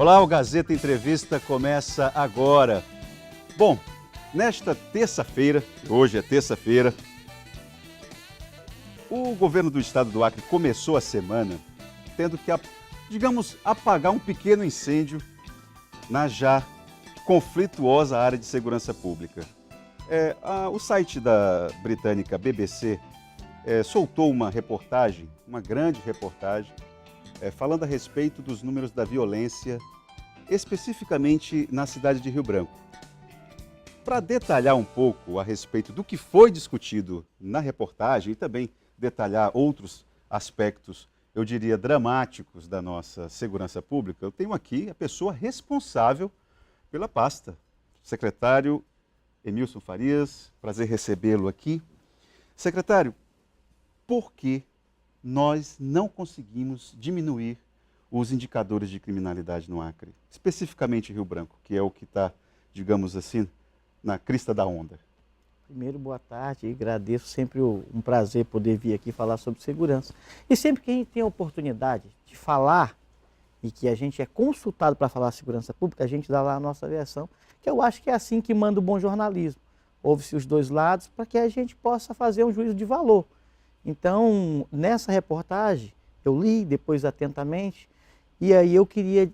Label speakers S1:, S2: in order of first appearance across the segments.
S1: Olá, o Gazeta Entrevista começa agora. Bom, nesta terça-feira, hoje é terça-feira, o governo do estado do Acre começou a semana tendo que, digamos, apagar um pequeno incêndio na já conflituosa área de segurança pública. O site da britânica BBC soltou uma reportagem, uma grande reportagem, falando a respeito dos números da violência, especificamente na cidade de Rio Branco. Para detalhar um pouco a respeito do que foi discutido na reportagem e também detalhar outros aspectos, eu diria, dramáticos da nossa segurança pública, eu tenho aqui a pessoa responsável pela pasta, o secretário Emilson Farias. Prazer recebê-lo aqui. Secretário, por que nós não conseguimos diminuir os indicadores de criminalidade no Acre, especificamente Rio Branco, que é o que está, digamos assim, na crista da onda?
S2: Primeiro, boa tarde, e agradeço, sempre um prazer poder vir aqui falar sobre segurança. E sempre que a gente tem a oportunidade de falar e que a gente é consultado para falar de segurança pública, a gente dá lá a nossa versão, que eu acho que é assim que manda o bom jornalismo. Ouve-se os dois lados para que a gente possa fazer um juízo de valor. Então, nessa reportagem, eu li depois atentamente, e aí eu queria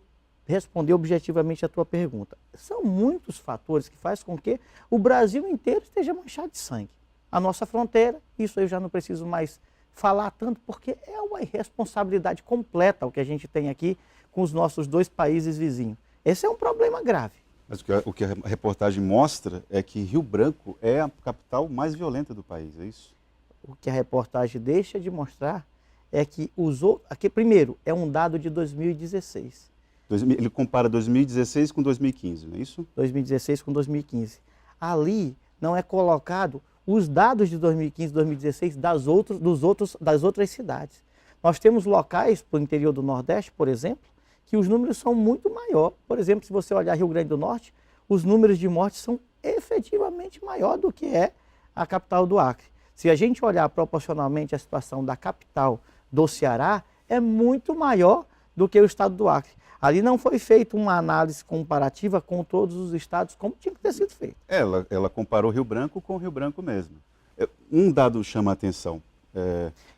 S2: responder objetivamente a tua pergunta. São muitos fatores que fazem com que o Brasil inteiro esteja manchado de sangue. A nossa fronteira, isso eu já não preciso mais falar tanto, porque é uma irresponsabilidade completa o que a gente tem aqui com os nossos dois países vizinhos. Esse é um problema grave.
S1: Mas o que a reportagem mostra é que Rio Branco é a capital mais violenta do país, é isso?
S2: O que a reportagem deixa de mostrar é que primeiro, é um dado de 2016.
S1: Ele compara 2016 com 2015, não é isso?
S2: 2016 com 2015. Ali não é colocado os dados de 2015 e 2016 das outras cidades. Nós temos locais para o interior do Nordeste, por exemplo, que os números são muito maiores. Por exemplo, se você olhar Rio Grande do Norte, os números de mortes são efetivamente maior do que é a capital do Acre. Se a gente olhar proporcionalmente a situação da capital do Ceará, é muito maior do que o estado do Acre. Ali não foi feita uma análise comparativa com todos os estados, como tinha que ter sido feito.
S1: Ela comparou Rio Branco com Rio Branco mesmo. Um dado chama a atenção.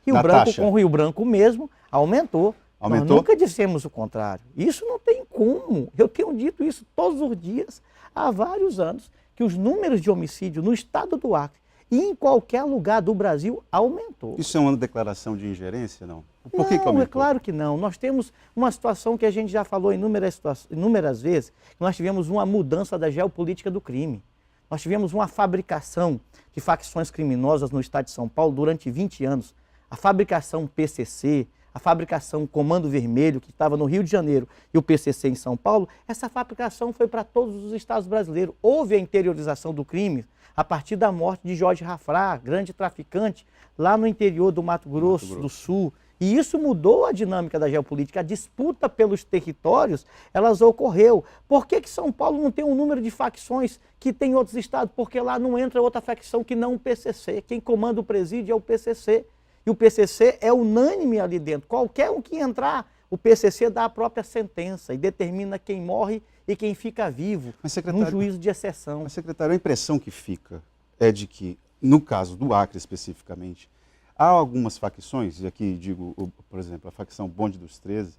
S2: Rio Branco com Rio Branco mesmo aumentou. Nós nunca dissemos o contrário. Isso não tem como. Eu tenho dito isso todos os dias, há vários anos, que os números de homicídio no estado do Acre e em qualquer lugar do Brasil aumentou.
S1: Isso é uma declaração de ingerência, não? Por que aumentou?
S2: É claro que não. Nós temos uma situação que a gente já falou inúmeras vezes, que nós tivemos uma mudança da geopolítica do crime. Nós tivemos uma fabricação de facções criminosas no estado de São Paulo durante 20 anos. A fabricação PCC, a fabricação Comando Vermelho, que estava no Rio de Janeiro, e o PCC em São Paulo, essa fabricação foi para todos os estados brasileiros. Houve a interiorização do crime a partir da morte de Jorge Rafrá, grande traficante, lá no interior do Mato Grosso do Sul. E isso mudou a dinâmica da geopolítica. A disputa pelos territórios, elas ocorreu. Por que São Paulo não tem um número de facções que tem em outros estados? Porque lá não entra outra facção que não o PCC. Quem comanda o presídio é o PCC. E o PCC é unânime ali dentro. Qualquer um que entrar, o PCC dá a própria sentença e determina quem morre e quem fica vivo, num juízo de exceção.
S1: Mas, secretário, a impressão que fica é de que, no caso do Acre especificamente, há algumas facções, e aqui digo, por exemplo, a facção Bonde dos 13,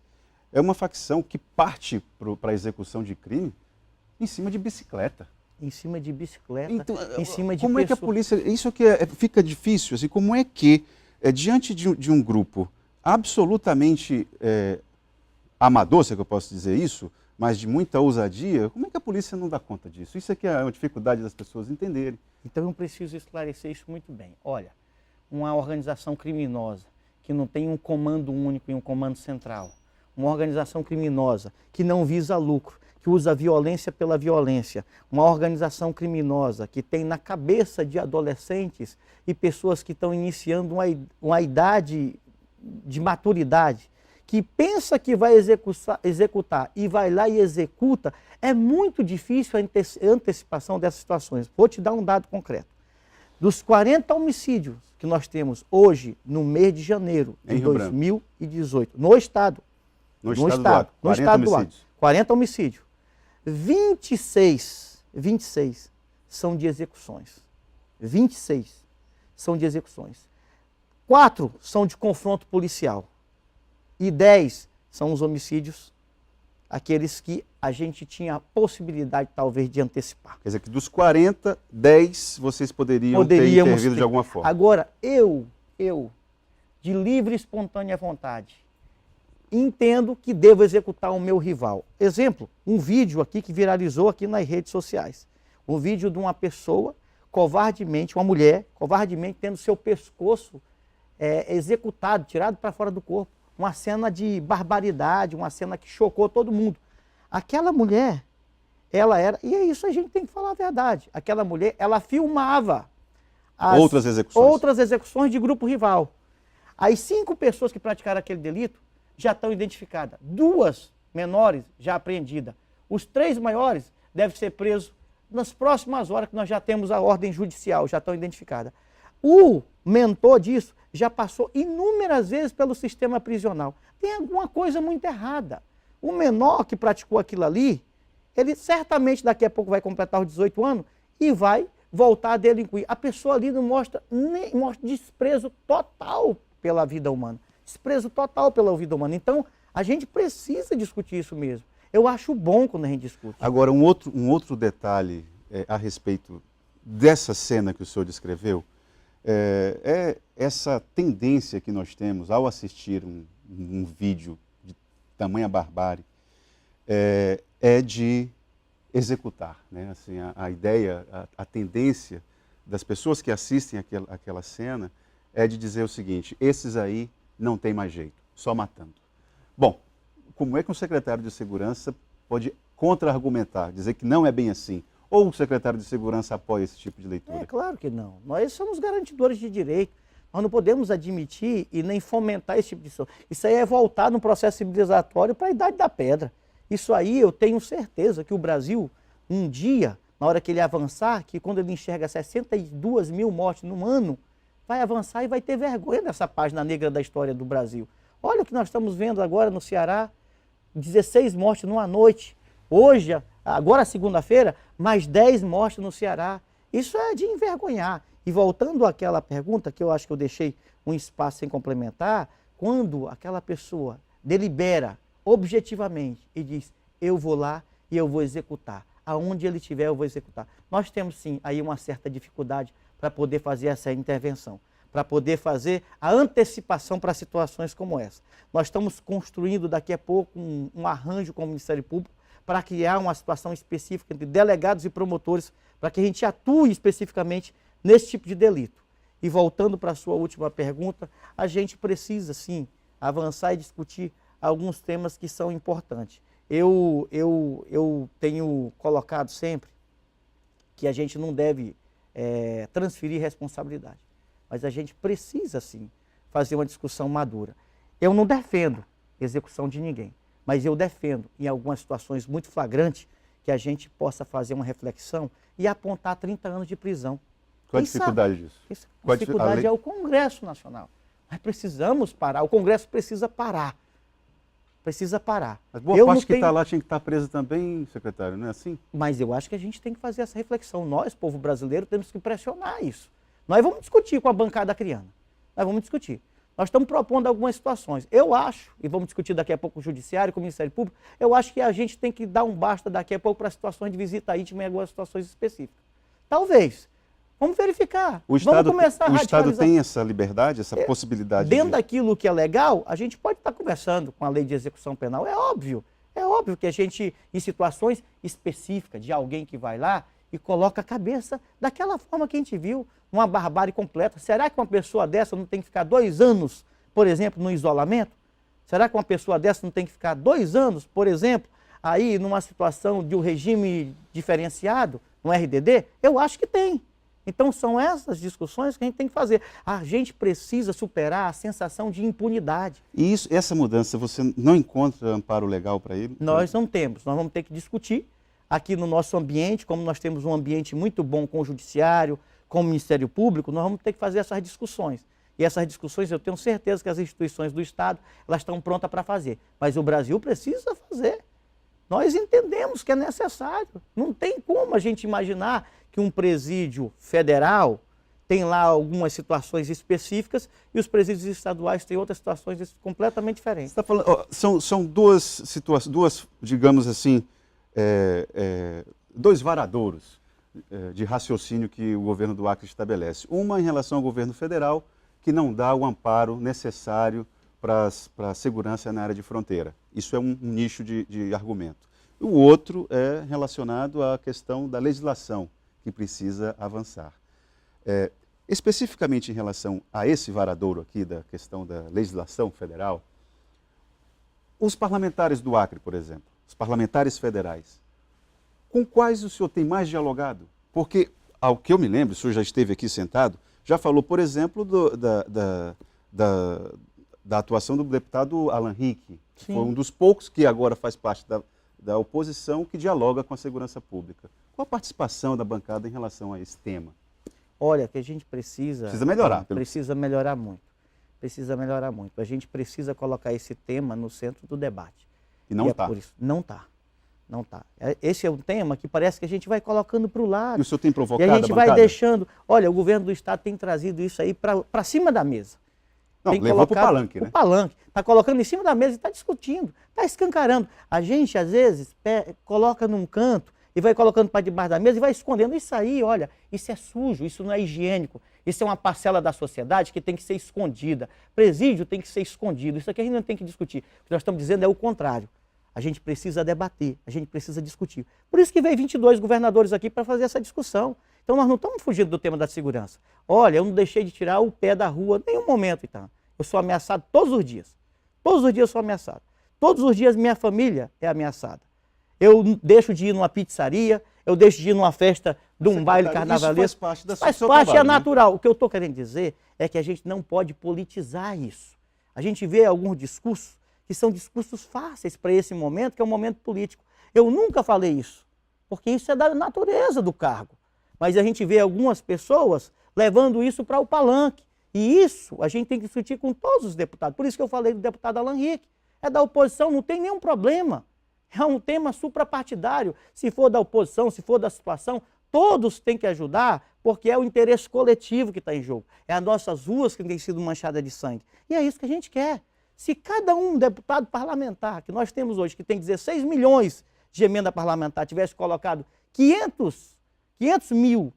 S1: é uma facção que parte para a execução de crime em cima de bicicleta.
S2: Em cima de bicicleta,
S1: então,
S2: em cima de
S1: como é que a polícia... Isso que fica difícil, assim, como é que, diante de um grupo absolutamente amador, se é que eu posso dizer isso, mas de muita ousadia, como é que a polícia não dá conta disso? Isso aqui é uma dificuldade das pessoas entenderem.
S2: Então eu preciso esclarecer isso muito bem. Olha, uma organização criminosa que não tem um comando único e um comando central, uma organização criminosa que não visa lucro, que usa a violência pela violência, uma organização criminosa que tem na cabeça de adolescentes e pessoas que estão iniciando uma idade de maturidade, que pensa que vai executar e vai lá e executa, é muito difícil a antecipação dessas situações. Vou te dar um dado concreto. Dos 40 homicídios que nós temos hoje, no mês de janeiro de 2018, no estado do Acre, 40 homicídios. 26 são de execuções. 26 são de execuções. 4 são de confronto policial. E 10 são os homicídios, aqueles que a gente tinha a possibilidade, talvez, de antecipar.
S1: Quer dizer que dos 40, 10 vocês poderiam ter intervido de alguma forma.
S2: Agora, eu, de livre e espontânea vontade, entendo que devo executar o meu rival. Exemplo, um vídeo aqui que viralizou aqui nas redes sociais. Um vídeo de uma pessoa, covardemente, uma mulher, covardemente, tendo seu pescoço executado, tirado para fora do corpo. Uma cena de barbaridade, uma cena que chocou todo mundo. Aquela mulher, ela era, e é isso, a gente tem que falar a verdade, aquela mulher, ela filmava outras execuções de grupo rival. As 5 pessoas que praticaram aquele delito já estão identificadas. 2 menores já apreendidas. Os 3 maiores devem ser presos nas próximas horas, que nós já temos a ordem judicial, já estão identificadas. O mentor disso já passou inúmeras vezes pelo sistema prisional. Tem alguma coisa muito errada. O menor que praticou aquilo ali, ele certamente daqui a pouco vai completar os 18 anos e vai voltar a delinquir. A pessoa ali não mostra desprezo total pela vida humana. Desprezo total pela vida humana. Então, a gente precisa discutir isso mesmo. Eu acho bom quando a gente discute.
S1: Agora, um outro detalhe a respeito dessa cena que o senhor descreveu, é essa tendência que nós temos ao assistir um vídeo de tamanha barbárie, de executar, né? Assim, a ideia, a tendência das pessoas que assistem aquela cena é de dizer o seguinte: esses aí não tem mais jeito, só matando. Bom, como é que um secretário de segurança pode contra-argumentar, dizer que não é bem assim? Ou o secretário de segurança apoia esse tipo de leitura?
S2: É claro que não. Nós somos garantidores de direito. Nós não podemos admitir e nem fomentar esse tipo de coisa. Isso aí é voltar no processo civilizatório para a Idade da Pedra. Isso aí eu tenho certeza que o Brasil, um dia, na hora que ele avançar, que quando ele enxerga 62 mil mortes no ano, vai avançar e vai ter vergonha dessa página negra da história do Brasil. Olha o que nós estamos vendo agora no Ceará, 16 mortes numa noite. Hoje, agora segunda-feira, mais 10 mortes no Ceará. Isso é de envergonhar. E voltando àquela pergunta, que eu acho que eu deixei um espaço sem complementar, quando aquela pessoa delibera objetivamente e diz: eu vou lá e eu vou executar. Aonde ele estiver, eu vou executar. Nós temos sim aí uma certa dificuldade para poder fazer essa intervenção, para poder fazer a antecipação para situações como essa. Nós estamos construindo daqui a pouco um arranjo com o Ministério Público para criar uma situação específica entre delegados e promotores, para que a gente atue especificamente nesse tipo de delito. E voltando para a sua última pergunta, a gente precisa sim avançar e discutir alguns temas que são importantes. Eu tenho colocado sempre que a gente não deve transferir responsabilidade, mas a gente precisa sim fazer uma discussão madura. Eu não defendo execução de ninguém, mas eu defendo, em algumas situações muito flagrantes, que a gente possa fazer uma reflexão e apontar 30 anos de prisão.
S1: Qual a dificuldade disso?
S2: A dificuldade é o Congresso Nacional. Nós precisamos parar, o Congresso precisa parar. Precisa parar.
S1: Mas boa parte que está lá tinha que estar presa também, secretário, não é assim?
S2: Mas eu acho que a gente tem que fazer essa reflexão. Nós, povo brasileiro, temos que pressionar isso. Nós vamos discutir com a bancada criana. Nós vamos discutir. Nós estamos propondo algumas situações. Eu acho, e vamos discutir daqui a pouco com o Judiciário, com o Ministério Público, eu acho que a gente tem que dar um basta daqui a pouco para situações de visita íntima e algumas situações específicas. Talvez. Vamos verificar.
S1: O Estado tem essa liberdade, essa possibilidade?
S2: Dentro daquilo que é legal, a gente pode estar conversando com a lei de execução penal. É óbvio que a gente, em situações específicas de alguém que vai lá e coloca a cabeça daquela forma que a gente viu, uma barbárie completa. Será que uma pessoa dessa não tem que ficar 2 anos, por exemplo, no isolamento? Será que uma pessoa dessa não tem que ficar 2 anos, por exemplo, aí numa situação de um regime diferenciado, no RDD? Eu acho que tem. Então são essas discussões que a gente tem que fazer. A gente precisa superar a sensação de impunidade.
S1: E essa mudança, você não encontra amparo legal para ele?
S2: Nós não temos. Nós vamos ter que discutir aqui no nosso ambiente, como nós temos um ambiente muito bom com o Judiciário, com o Ministério Público, nós vamos ter que fazer essas discussões. E essas discussões eu tenho certeza que as instituições do Estado elas estão prontas para fazer. Mas o Brasil precisa fazer. Nós entendemos que é necessário. Não tem como a gente imaginar que um presídio federal tem lá algumas situações específicas e os presídios estaduais têm outras situações completamente diferentes.
S1: Você está falando, ó, são duas situações, digamos assim, dois varadouros de raciocínio que o governo do Acre estabelece. Uma em relação ao governo federal, que não dá o amparo necessário para a segurança na área de fronteira. Isso é um nicho de argumento. O outro é relacionado à questão da legislação, que precisa avançar. Especificamente em relação a esse varadouro aqui, da questão da legislação federal, os parlamentares do Acre, por exemplo, os parlamentares federais, com quais o senhor tem mais dialogado? Porque, ao que eu me lembro, o senhor já esteve aqui sentado, já falou, por exemplo, da atuação do deputado Alan Rick, que foi um dos poucos que agora faz parte da oposição que dialoga com a segurança pública. Qual a participação da bancada em relação a esse tema?
S2: Olha, que a gente precisa
S1: melhorar.
S2: Precisa melhorar muito. Precisa melhorar muito. A gente precisa colocar esse tema no centro do debate.
S1: E não está.
S2: Não está. Não está. Esse é um tema que parece que a gente vai colocando para o lado.
S1: E o senhor tem provocado
S2: a gente vai deixando... Olha, o governo do Estado tem trazido isso aí para cima da mesa.
S1: Não, levou para o palanque, né?
S2: O palanque. Está colocando em cima da mesa e está discutindo. Está escancarando. A gente, às vezes, coloca num canto e vai colocando para debaixo da mesa e vai escondendo. Isso aí, olha, isso é sujo, isso não é higiênico. Isso é uma parcela da sociedade que tem que ser escondida. Presídio tem que ser escondido. Isso aqui a gente não tem que discutir. O que nós estamos dizendo é o contrário. A gente precisa debater, a gente precisa discutir. Por isso que veio 22 governadores aqui para fazer essa discussão. Então nós não estamos fugindo do tema da segurança. Olha, eu não deixei de tirar o pé da rua em nenhum momento, então. Eu sou ameaçado todos os dias. Todos os dias eu sou ameaçado. Todos os dias minha família é ameaçada. Eu deixo de ir numa pizzaria, eu deixo de ir numa festa de um baile carnavalesco.
S1: Isso faz parte da
S2: Faz parte, é natural. O que eu estou querendo dizer é que a gente não pode politizar isso. A gente vê alguns discursos que são discursos fáceis para esse momento, que é um momento político. Eu nunca falei isso, porque isso é da natureza do cargo. Mas a gente vê algumas pessoas levando isso para o palanque. E isso a gente tem que discutir com todos os deputados. Por isso que eu falei do deputado Alan Rick. É da oposição, não tem nenhum problema. É um tema suprapartidário. Se for da oposição, se for da situação, todos têm que ajudar, porque é o interesse coletivo que está em jogo. É as nossas ruas que têm sido manchadas de sangue. E é isso que a gente quer. Se cada um deputado parlamentar que nós temos hoje, que tem 16 milhões de emenda parlamentar, tivesse colocado 500 mil,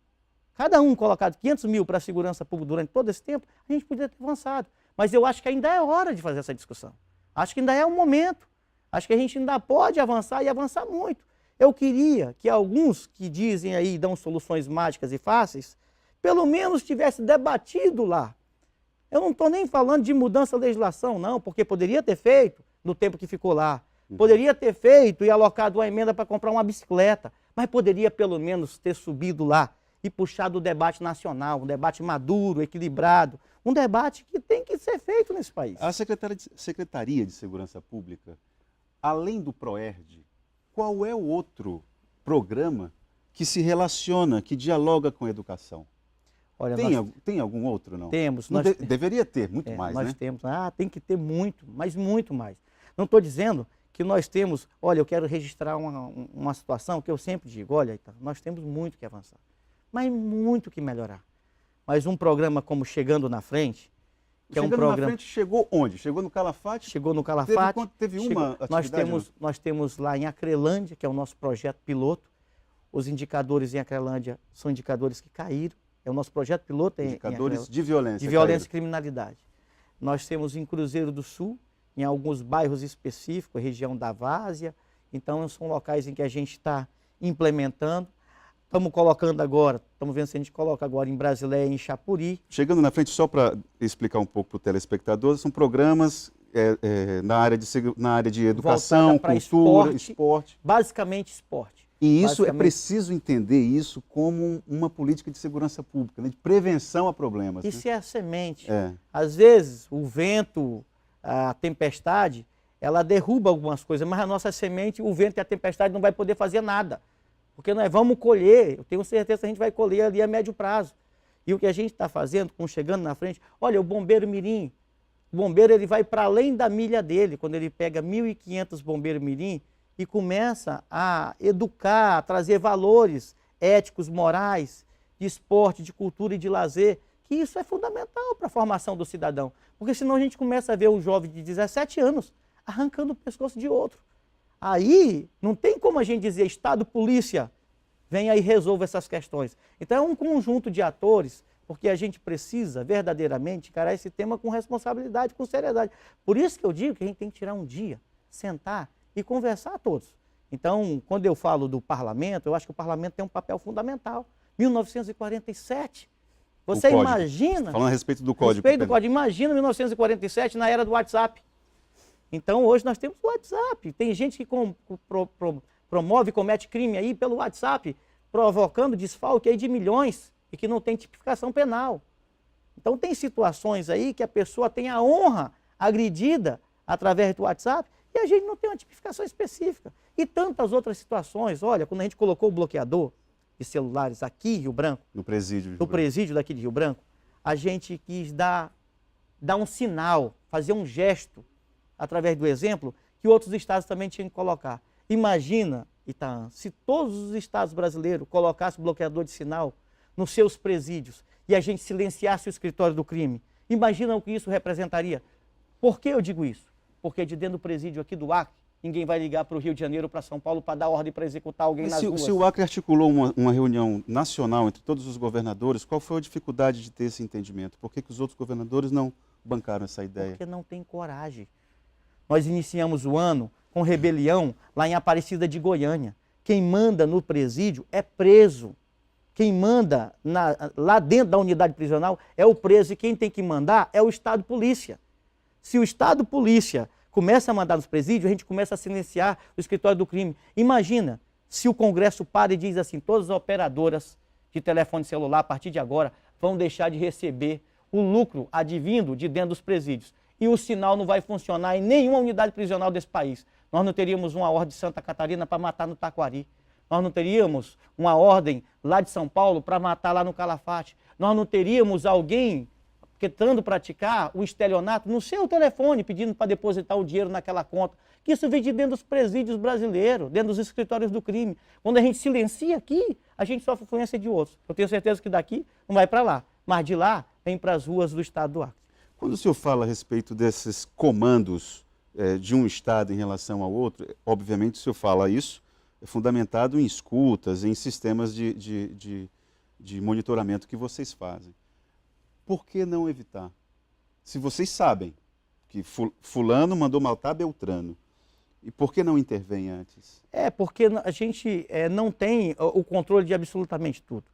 S2: cada um colocado 500 mil para a segurança pública durante todo esse tempo, a gente poderia ter avançado. Mas eu acho que ainda é hora de fazer essa discussão. Acho que ainda é um momento. Acho que a gente ainda pode avançar e avançar muito. Eu queria que alguns que dizem aí, dão soluções mágicas e fáceis, pelo menos tivesse debatido lá. Eu não estou nem falando de mudança da legislação, não, porque poderia ter feito no tempo que ficou lá. Poderia ter feito e alocado uma emenda para comprar uma bicicleta, mas poderia pelo menos ter subido lá e puxado o debate nacional, um debate maduro, equilibrado, um debate que tem que ser feito nesse país.
S1: A Secretaria de Segurança Pública, além do PROERD, qual é o outro programa que se relaciona, que dialoga com a educação? Olha, tem algum outro, não?
S2: Temos.
S1: Deveria ter muito mais,
S2: nós
S1: né?
S2: Nós temos. Tem que ter muito, mas muito mais. Não estou dizendo que nós temos... Olha, eu quero registrar uma situação que eu sempre digo, olha, nós temos muito que avançar, mas muito que melhorar. Mas um programa como Chegando na Frente, que
S1: Chegando
S2: é um programa...
S1: na Frente chegou onde? Chegou no Calafate?
S2: Chegou no Calafate.
S1: Teve uma atividade?
S2: Nós temos lá em Acrelândia, que é o nosso projeto piloto. Os indicadores em Acrelândia são indicadores que caíram. É o nosso projeto piloto.
S1: Indicadores de violência.
S2: De violência e criminalidade. Nós temos em Cruzeiro do Sul, em alguns bairros específicos, região da Várzea. Então, são locais em que a gente está implementando. Estamos colocando agora, estamos vendo se a gente coloca agora em Brasileia e em Chapuri.
S1: Chegando na Frente, só para explicar um pouco para o telespectador, são programas na área de educação, cultura, esporte.
S2: Basicamente esporte.
S1: E isso é preciso entender isso como uma política de segurança pública, né? De prevenção a problemas.
S2: Isso
S1: né?
S2: é a semente. Às vezes, o vento, a tempestade, ela derruba algumas coisas, mas a nossa semente, o vento e a tempestade não vai poder fazer nada. Porque nós vamos colher, eu tenho certeza que a gente vai colher ali a médio prazo. E o que a gente está fazendo, Chegando na Frente, olha, o bombeiro mirim, o bombeiro ele vai para além da milha dele, quando ele pega 1.500 bombeiros mirim, e começa a educar, a trazer valores éticos, morais, de esporte, de cultura e de lazer, que isso é fundamental para a formação do cidadão. Porque senão a gente começa a ver um jovem de 17 anos arrancando o pescoço de outro. Aí não tem como a gente dizer Estado, polícia, vem aí e resolva essas questões. Então é um conjunto de atores, porque a gente precisa verdadeiramente encarar esse tema com responsabilidade, com seriedade. Por isso que eu digo que a gente tem que tirar um dia, sentar e conversar a todos. Então, quando eu falo do parlamento, eu acho que o parlamento tem um papel fundamental. 1947. Você imagina...
S1: Falando a respeito do Código.
S2: Imagina 1947 na era do WhatsApp. Então, hoje nós temos o WhatsApp. Tem gente que promove, comete crime aí pelo WhatsApp, provocando desfalque aí de milhões e que não tem tipificação penal. Então, tem situações aí que a pessoa tem a honra agredida através do WhatsApp e a gente não tem uma tipificação específica. E tantas outras situações. Olha, quando a gente colocou o bloqueador de celulares aqui em Rio Branco,
S1: no presídio
S2: daqui de Rio Branco, a gente quis dar um sinal, fazer um gesto, através do exemplo, que outros estados também tinham que colocar. Imagina, Itaã, se todos os estados brasileiros colocassem bloqueador de sinal nos seus presídios e a gente silenciasse o escritório do crime. Imagina o que isso representaria. Por que eu digo isso? Porque de dentro do presídio aqui do Acre, ninguém vai ligar para o Rio de Janeiro, para São Paulo, para dar ordem para executar alguém nas ruas.
S1: Se o Acre articulou uma reunião nacional entre todos os governadores, qual foi a dificuldade de ter esse entendimento? Por que os outros governadores não bancaram essa ideia?
S2: Porque não tem coragem. Nós iniciamos o ano com rebelião lá em Aparecida de Goiânia. Quem manda no presídio é preso. Quem manda lá dentro da unidade prisional é o preso e quem tem que mandar é o Estado Polícia. Se o Estado Polícia começa a mandar nos presídios, a gente começa a silenciar o escritório do crime. Imagina se o Congresso para e diz assim, todas as operadoras de telefone celular, a partir de agora, vão deixar de receber o lucro advindo de dentro dos presídios. E o sinal não vai funcionar em nenhuma unidade prisional desse país. Nós não teríamos uma ordem de Santa Catarina para matar no Taquari. Nós não teríamos uma ordem lá de São Paulo para matar lá no Calafate. Nós não teríamos alguém tentando praticar o estelionato no seu telefone, pedindo para depositar o dinheiro naquela conta. Que isso vem de dentro dos presídios brasileiros, dentro dos escritórios do crime. Quando a gente silencia aqui, a gente sofre influência de outros. Eu tenho certeza que daqui não vai para lá, mas de lá vem para as ruas do estado do Acre.
S1: Quando o senhor fala a respeito desses comandos de um estado em relação ao outro, obviamente o senhor fala isso, é fundamentado em escutas, em sistemas de monitoramento que vocês fazem. Por que não evitar? Se vocês sabem que fulano mandou matar Beltrano, e por que não intervém antes?
S2: Porque a gente não tem o controle de absolutamente tudo.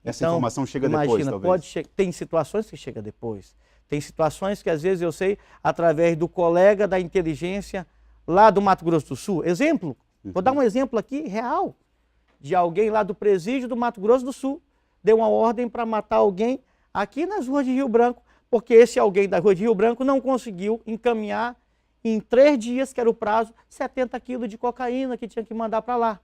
S1: Essa informação chega depois, talvez?
S2: Tem situações que chega depois. Tem situações que às vezes eu sei através do colega da inteligência lá do Mato Grosso do Sul. Exemplo, vou dar um exemplo aqui real, de alguém lá do presídio do Mato Grosso do Sul, deu uma ordem para matar alguém aqui nas ruas de Rio Branco, porque esse alguém da rua de Rio Branco não conseguiu encaminhar em 3 dias, que era o prazo, 70 quilos de cocaína que tinha que mandar para lá.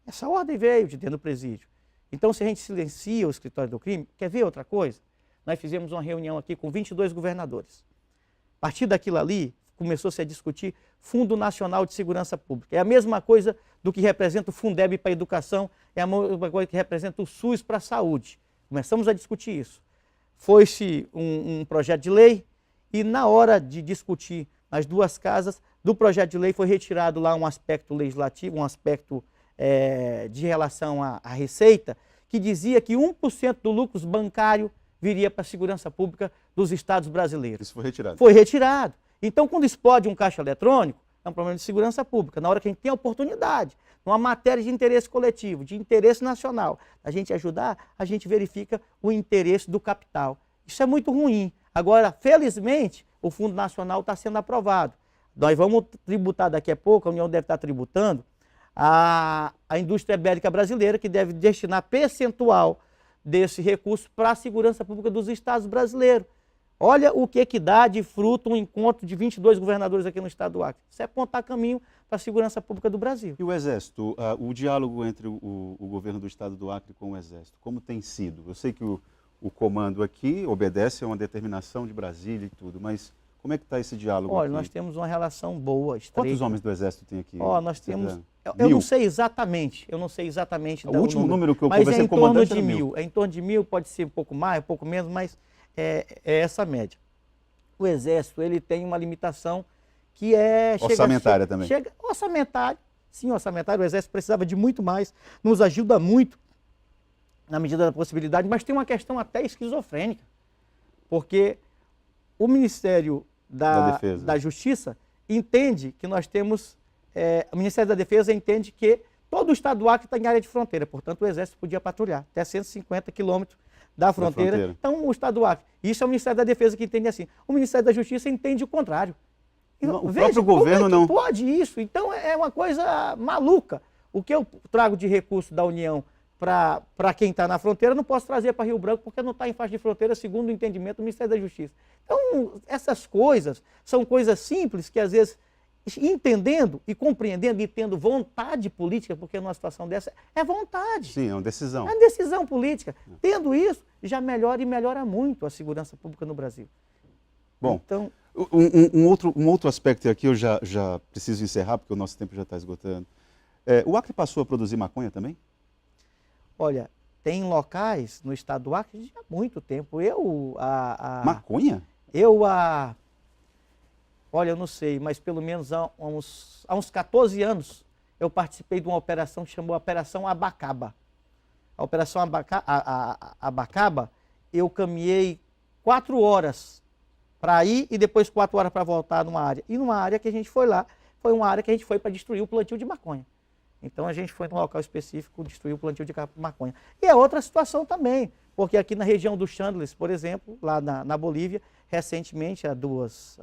S2: Essa ordem veio de dentro do presídio. Então, se a gente silencia o escritório do crime, quer ver outra coisa? Nós fizemos uma reunião aqui com 22 governadores. A partir daquilo ali, começou-se a discutir Fundo Nacional de Segurança Pública. É a mesma coisa do que representa o Fundeb para a educação, é a mesma coisa que representa o SUS para a saúde. Começamos a discutir isso. Foi-se um projeto de lei e na hora de discutir as duas casas, do projeto de lei foi retirado lá um aspecto legislativo, um aspecto de relação à receita, que dizia que 1% do lucro bancário viria para a segurança pública dos estados brasileiros.
S1: Isso foi retirado?
S2: Foi retirado. Então, quando explode um caixa eletrônico, é um problema de segurança pública. Na hora que a gente tem a oportunidade, numa matéria de interesse coletivo, de interesse nacional, a gente ajudar, a gente verifica o interesse do capital. Isso é muito ruim. Agora, felizmente, o Fundo Nacional está sendo aprovado. Nós vamos tributar daqui a pouco, a União deve estar tributando, a indústria bélica brasileira, que deve destinar percentual desse recurso para a segurança pública dos estados brasileiros. Olha o que dá de fruto um encontro de 22 governadores aqui no estado do Acre. Isso é apontar caminho para a segurança pública do Brasil.
S1: E o Exército, o diálogo entre o governo do estado do Acre com o Exército, como tem sido? Eu sei que o comando aqui obedece a uma determinação de Brasília e tudo, mas Como é que está esse diálogo
S2: Olha,
S1: aqui?
S2: nós temos uma relação boa, estreita.
S1: Quantos homens do Exército tem aqui?
S2: Ó, nós temos...
S1: Você
S2: Eu não sei exatamente,
S1: O último número que eu
S2: mas
S1: conversei
S2: é em
S1: com o
S2: torno
S1: comandante
S2: de
S1: era
S2: 1.000. É em torno de 1.000, pode ser um pouco mais, um pouco menos, mas é essa média. O Exército, ele tem uma limitação que é...
S1: Orçamentária também.
S2: Orçamentária, sim, orçamentário. O Exército precisava de muito mais, nos ajuda muito na medida da possibilidade, mas tem uma questão até esquizofrênica, porque o Ministério da Justiça entende que nós temos... o Ministério da Defesa entende que todo o estado do Acre está em área de fronteira, portanto o Exército podia patrulhar até 150 quilômetros da fronteira. Então o estado do Acre, isso é o Ministério da Defesa que entende assim. O Ministério da Justiça entende o contrário.
S1: Não, o próprio governo
S2: como é que
S1: não
S2: pode isso? Então é uma coisa maluca. O que eu trago de recurso da União para quem está na fronteira, não posso trazer para Rio Branco porque não está em faixa de fronteira, segundo o entendimento do Ministério da Justiça. Então essas coisas são coisas simples que às vezes, entendendo e compreendendo e tendo vontade política, porque numa situação dessa é vontade.
S1: Sim, é uma decisão.
S2: É uma decisão política. Tendo isso, já melhora e melhora muito a segurança pública no Brasil.
S1: Bom,
S2: então,
S1: um outro aspecto aqui eu já preciso encerrar, porque o nosso tempo já está esgotando. O Acre passou a produzir maconha também?
S2: Olha, tem locais no estado do Acre há muito tempo.
S1: Maconha?
S2: Olha, eu não sei, mas pelo menos há uns 14 anos eu participei de uma operação que chamou Operação Abacaba. A Operação Abacaba, eu caminhei 4 horas para ir e depois 4 horas para voltar numa área. E numa área que a gente foi lá, foi uma área que a gente foi para destruir o plantio de maconha. Então a gente foi num local específico destruir o plantio de maconha. E é outra situação também, porque aqui na região do Chandles, por exemplo, lá na Bolívia, recentemente, há 2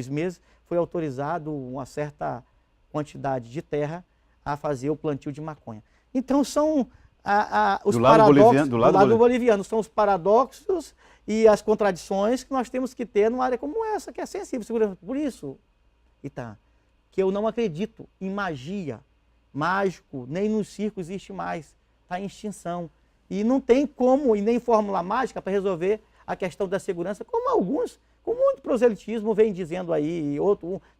S2: meses, foi autorizado uma certa quantidade de terra a fazer o plantio de maconha. Então são os paradoxos do lado boliviano, são os paradoxos e as contradições que nós temos que ter numa área como essa, que é sensível. Segurança. Por isso, Ita, que eu não acredito em magia, mágico, nem no circo existe mais, está em extinção. E não tem como, e nem fórmula mágica para resolver a questão da segurança, como alguns, com muito proselitismo, vem dizendo aí.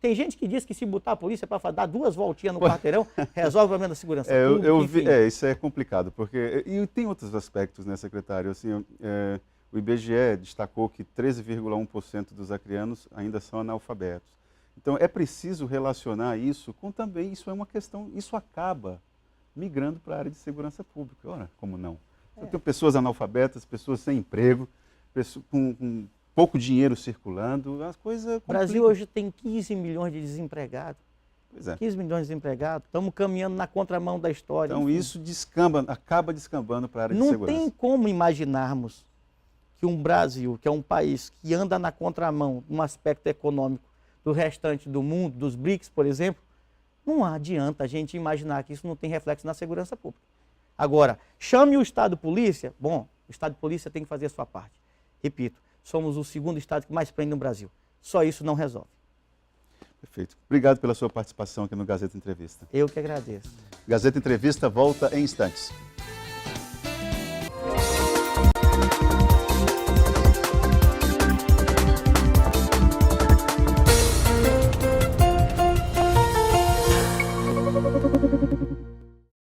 S2: Tem gente que diz que se botar a polícia para dar 2 voltinhas no quarteirão, resolve o problema da segurança pública.
S1: Isso é complicado, porque... E tem outros aspectos, né, secretário? Assim, o IBGE destacou que 13,1% dos acreanos ainda são analfabetos. Então, é preciso relacionar isso com também, isso é uma questão, isso acaba migrando para a área de segurança pública. Ora, como não? Eu tenho pessoas analfabetas, pessoas sem emprego, pessoas com pouco dinheiro circulando, as coisas...
S2: O Brasil hoje tem 15 milhões de desempregados.
S1: Pois é.
S2: 15 milhões de desempregados, estamos caminhando na contramão da história.
S1: Então, isso acaba descambando para a área de segurança.
S2: Não tem como imaginarmos que um Brasil, que é um país que anda na contramão, num aspecto econômico, do restante do mundo, dos BRICS, por exemplo, não adianta a gente imaginar que isso não tem reflexo na segurança pública. Agora, chame o Estado Polícia, bom, o Estado Polícia tem que fazer a sua parte. Repito, somos o 2º Estado que mais prende no Brasil. Só isso não resolve.
S1: Perfeito. Obrigado pela sua participação aqui no Gazeta Entrevista.
S2: Eu que agradeço.
S1: Gazeta Entrevista volta em instantes.